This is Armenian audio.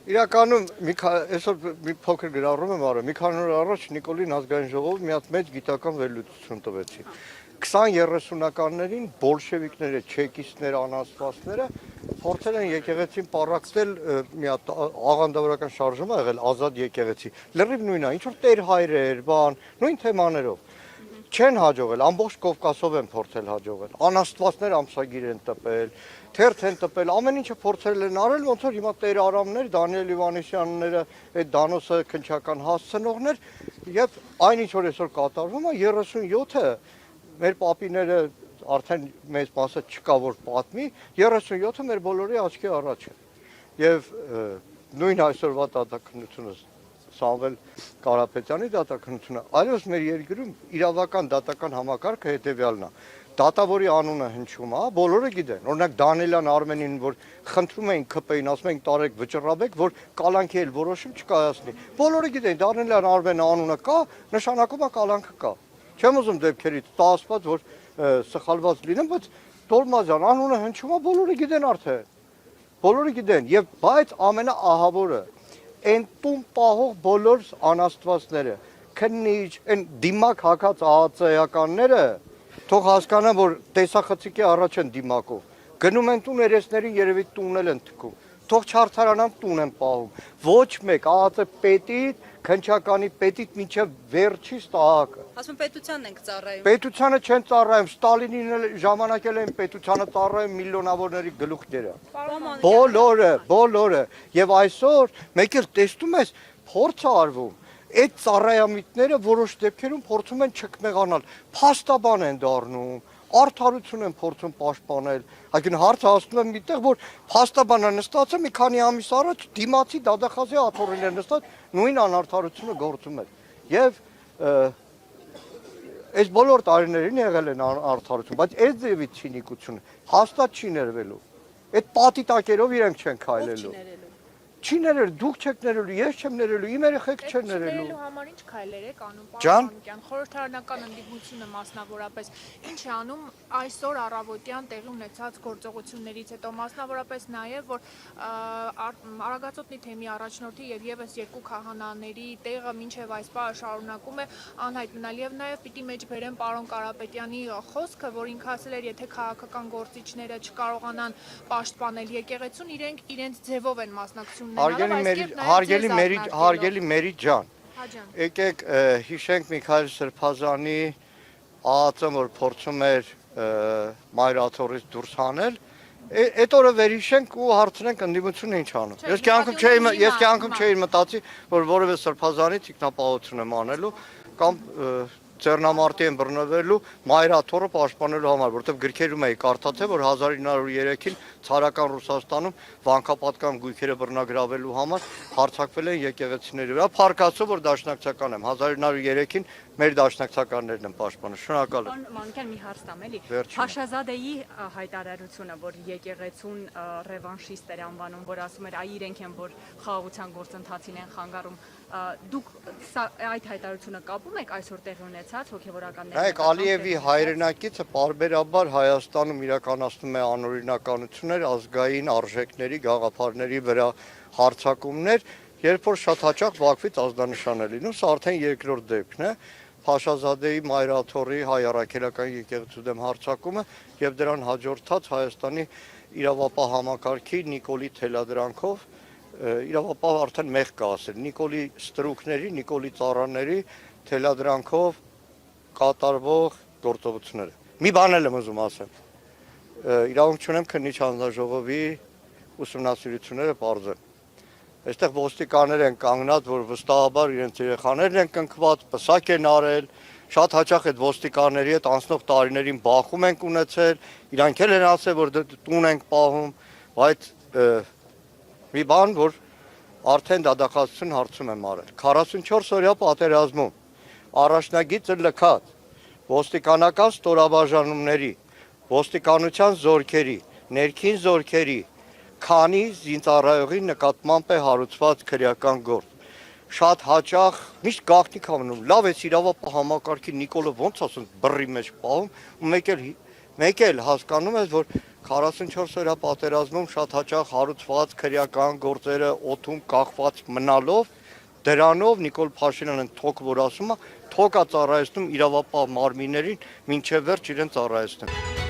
Իրականում այսօր մի փոքր գրառում եմ արել։ Մի քանի օր առաջ Նիկոլին ազգային ժողով մի հատ մեծ գիտական վերլուծություն տվեցի։ 20-30-ականներին բոլշևիկները, չեկիստները, անաստվածները փորձել են եկեղեցին պառակտել մի հատ աղանդավորական շարժում ա եղել ազատ եկեղեցի։ Լրիվ նույնն է, ինչ որ տեր հայրեր, բան, նույն թեմաներով։ Չեն հաջողել, ամբողջ Կովկասով են փորձել հաջողել։ Անաստվածներ ամսագիր են տպել, թերթ են տպել, ամեն ինչը փորձել են արել, ոնց որ հիմա Տեր Արամներ, Դանիել Իվանեսյանները, այդ Դանոսը քնչական հասցնողներ եւ այն ինչ որ այսօր կատարվում է 37-ը մեր պապիները արդեն մեծ մասը չկա որ պատմի, 37-ը մեր բոլորի աչքի առաջ է։ Եվ նույն այսօրվա դատաքննությունը Սամվել Կարապետյանի դատաքննությունը, այլևս մեր երկրում իրավական դատական համակարգը հետևյալն է։ Դատավորի անունը հնչում է, բոլորը գիտեն։ Օրինակ Դանիելյան Արմենին, որ խնդրում էին ԿՊ-ին, ասում էին տարեք վճռաբեք, որ կալանքի էլ որոշում չկայացնի։ Բոլորը գիտեն, Դանիելյան Արմենը անունը կա, նշանակում է կալանքը կա։ Չեմ ուզում դեպքերից տասված, որ սխալված լինեմ, բայց Տոլմազյան անունը հնչում է, բոլորը գիտեն արդեն։ Բոլորը գիտեն, եւ բայց ամենաահավորը այն տուն պահող բոլոր անաստվածները, քննիչ, այն դիմակ հակած ԱԱԾ-ականները թող հասկանան, որ տեսախցիկի առաջ են դիմակով։ Գնում են տուն երեսներին երևի տունել են թքում։ Թող չարթարանան տուն են պահում։ Ոչ մեկ ԱԱԾ պետից, քնչականի պետից մինչև վերջի ստահակը։ Ասում պետությանն ենք ծառայում։ Պետությանը չեն ծառայում, Ստալինին ժամանակել են պետությանը ծառայում միլիոնավորների գլուխները։ Բոլորը։ Եվ այսօր մեկ էլ տեսնում ես փորձ արվում։ Այդ ծառայամիտները որոշ դեպքերում փորձում են չկմեղանալ, փաստաբան են դառնում, արդարություն են փորձում պաշտպանել։ Այսինքն հարցը հասնում է միտեղ, որ փաստաբանը նստած է մի քանի ամիս առաջ դիմացի դադախազի աթոռին նստած նույն անարդարությունը գործում էր։ Եվ այս բոլոր տարիներին եղել են արդարություն, բայց այս ձևի ցինիկությունը հաստատ չի ներվելու։ Այդ պատի տակերով իրենք չեն քայլելու։ Չի ներել, դուք չեք ներելու, ես չեմ ներելու, իմ երեխեք չեն ներելու։ Ներելու համար ինչ քայլեր եք անում, Ջան, խորհրդարանական ընդդիմությունը մասնավորապես ինչ է անում այսօր առավոտյան տեղի ունեցած գործողություններից հետո, մասնավորապես նաև որ Արագածոտնի թեմի առաջնորդի եւ եւս երկու քահանաների տեղը մինչեւ այս պահը շարունակում է անհայտ մնալ եւ նաև պիտի մեջ բերեն պարոն Կարապետյանի խոսքը, որ ինքը ասել էր, եթե քաղաքական գործիչները չկարողանան պաշտպանել եկեղեցուն, իրենք իրենց ձևով են մասնակցում Հարգելի Մերի ջան, եկեք հիշենք Միքայել Սրբազանի ԱԱԾ-ն, որ փորձում էր մայրաթոռից դուրս հանել, այդ օրը վերհիշենք ու հարցնենք ընդդիմությունը ինչ անում։ Ես կյանքում չէի մտածի, որ որևէ Սրբազանի թիկնապահություն եմ անելու կամ Ծերնամարտի են բռնվելու մայրաթոռը պաշտպանելու համար, որտեղ գրքերում էի կարդացել, որ 1903-ին ցարական Ռուսաստանում վանքապատկան գույքերը բռնագրավելու համար հարձակվել են եկեղեցիների վրա, փառք Աստծո, որ դաշնակցական եմ, 1903-ին մեր դաշնակցականներն են պաշտպանել, շնորհակալ եմ։ Մանուկյան մի հարց տամ էլի, Փաշազադեի հայտարարությունը, որ եկեղեցուն ռևանշիստ էր անվանում, որ ասում էր այ իրենք են, որ խաղաղության գործընթացին են խանգարում, դուք այդ հայտարարությունը կապում եք այսօր տեղի ունեցած հոգևորականների։ Նայեք, Ալիևի հայրենակիցը պարբերաբար Հայաստանում իրականացնում է անօրինականություններ, ազգային արժեքների, գաղափարների վրա հարձակումներ, երբ որ շատ հաճախ Բաքվից ազդանշան է լինում, սա արդեն երկրորդ դեպքն է, Փաշազադեի մայրաթոռի հայ առաքելական եկեղեցու դեմ հարձակումը եւ դրան հաջորդած Հայաստանի իրավապահ համակարգի Նիկոլի թելադրանքով իրավապահ արդեն մեղ կա ասել, Նիկոլի ստրուկների, Նիկոլի ծառաների թելադրանքով կատարվող գործողությունները։ Մի բան եմ ուզում ասեմ։ Իրավունք չունեմ քննիչ հանձնաժողովի ուսումնասիրությունները բարձր։ Այստեղ ոստիկաններ են կանգնած, որ վստահաբար իրենց երեխաներն են կնքված, պսակ են արել, շատ հաճախ այդ ոստիկանների հետ անցնող տարիներին բախում ենք ունեցել, իրանք էլ են ասել, որ տուն ենք պահում, բայց մի բան, որ արդեն դատախազություն հարցում եմ արել։ 44 օրյա պատերազմում առաջնագիծը լքած ոստիկանական ստորաբաժանումների, ոստիկանության զորքերի, ներքին զորքերի, քանի զինծառայողի նկատմամբ է հարուցված քրեական գործ։ Շատ հաճախ միշտ գաղտնիք անում, լավ է իրավապահ համակարգի Նիկոլը ոնց ասում բռի մեջ պահում ու մեկ էլ հասկանում ես, որ 44 օրյա պատերազմում շատ հաճախ հարուցված քրեական գործերը օդում կախված մնալով դրանով Նիկոլ Փաշինյանը թոք որ ասում է, թոք է ծառայեցնում իրավապահ մարմիններին մինչև վերջ իրեն ծառայեցնեն։